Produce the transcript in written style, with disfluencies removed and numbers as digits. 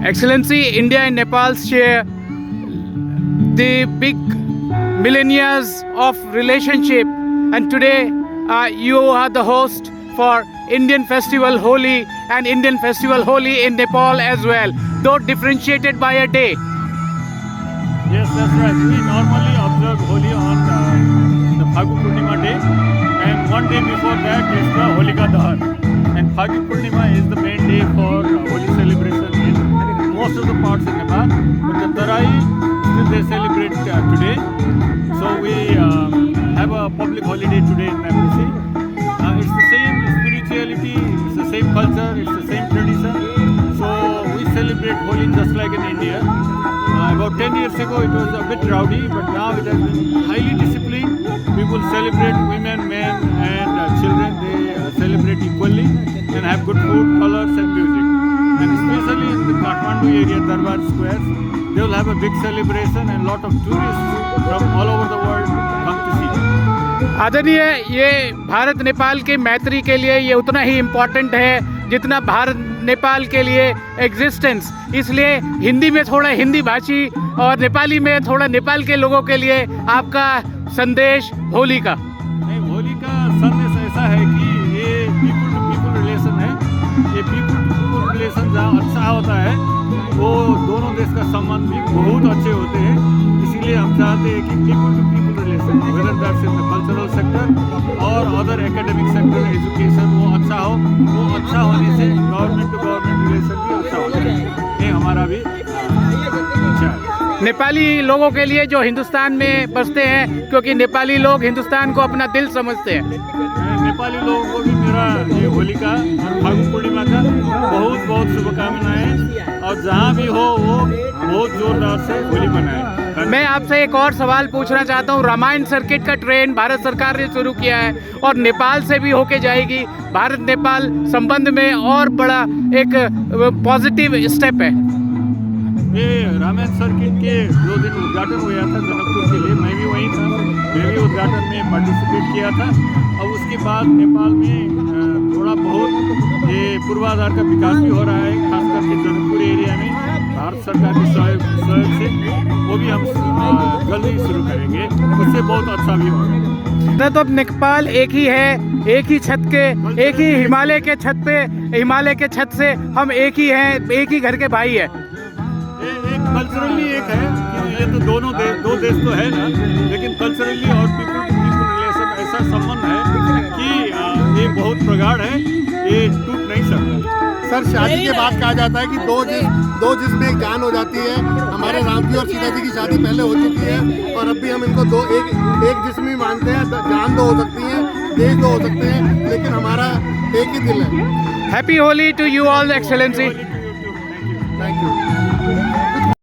Excellency, India and Nepal share the big millennia of relationship, and today you are the host for Indian Festival Holi and Indian Festival Holi in Nepal as well, though differentiated by a day. Yes, that's right. We normally observe Holi on the Phagu Purnima day, and one day before that is the Holika Dahan. And Phagu Purnima is the main day for Holi celebration in most of the parts in Nepal. But the Tarai, still they celebrate today. So we have a public holiday today in Nepal. It's the same spirituality, it's the same culture, it's the same tradition. So we celebrate Holi just like in India. About 10 years ago it was a bit rowdy, but now it has been highly disciplined. People celebrate, women, men and children, they celebrate equally and have good food, colors and music. And especially in the Kathmandu area, Darbar squares, they will have a big celebration and lot of tourists from all over the world come to see. आदरणीय, ये भारत नेपाल के मैत्री के लिए ये उतना ही important है जितना भारत नेपाल के लिए एग्जिस्टेंस। इसलिए हिंदी में थोड़ा हिंदी भाषी और नेपाली में थोड़ा नेपाल के लोगों के लिए आपका संदेश होली का। नहीं, होली का संदेश ऐसा है कि ये पीपल टू पीपल रिलेशन है। ये पीपल टू पीपल रिलेशन जहाँ अच्छा होता है वो दोनों देश का संबंध भी बहुत अच्छे होते हैं। इसीलिए हम चाहते हैं कि people to people relation, whether that's in the cultural sector और अदर एकेडमिक सेक्टर, एजुकेशन, वो अच्छा हो। वो अच्छा होने से गवर्नमेंट टू गवर्नमेंट रिलेशन भी अच्छा हो जाए, ये हमारा भी इच्छा है। नेपाली लोगों के लिए जो हिंदुस्तान में बसते हैं, क्योंकि नेपाली लोग हिंदुस्तान को अपना दिल समझते हैं, नेपाली लोगों को भी मेरा ये होली का और फागु पूर्णिमा का बहुत बहुत शुभकामनाएं, और जहाँ भी हो वो बहुत जोरदार से होली मनाएं। मैं आपसे एक और सवाल पूछना चाहता हूँ। रामायण सर्किट का ट्रेन भारत सरकार ने शुरू किया है और नेपाल से भी होके जाएगी। भारत नेपाल संबंध में और बड़ा एक पॉजिटिव स्टेप है। ये रामायण सर्किट के 2 दिन उद्घाटन हुआ था जनकपुर के लिए, मैं भी वहीं था, मैं भी उद्घाटन में पार्टिसिपेट किया था। और उसके बाद नेपाल में थोड़ा बहुत ये पूर्वाधार का विकास भी हो रहा है, खास करके जनकपुर एरिया में भारत सरकार के सहयोग से, वो भी हम जल्दी शुरू करेंगे, उससे बहुत अच्छा भी होगा। तो अब नेपाल एक ही है, एक ही छत के, एक ही हिमालय के छत पे, हिमालय के छत से हम एक ही हैं, एक ही घर के भाई है। एक कल्चरली एक है, ये तो दोनों दो देश तो है ना, लेकिन कल्चरली और पीपल टू पीपल रिलेशन ऐसा संबंध है कि ये बहुत प्रगाढ़ है, ये टूट नहीं सकता। सर, शादी के बाद कहा जाता है कि दो जिसमें एक जान हो जाती है। हमारे राम जी और सीता जी की शादी पहले हो चुकी है और अब भी हम इनको एक जिस्म ही मानते हैं। जान दो हो सकती है, देश दो हो सकते हैं, लेकिन हमारा एक ही दिल है। Happy Holi to you all excellency. Thank you.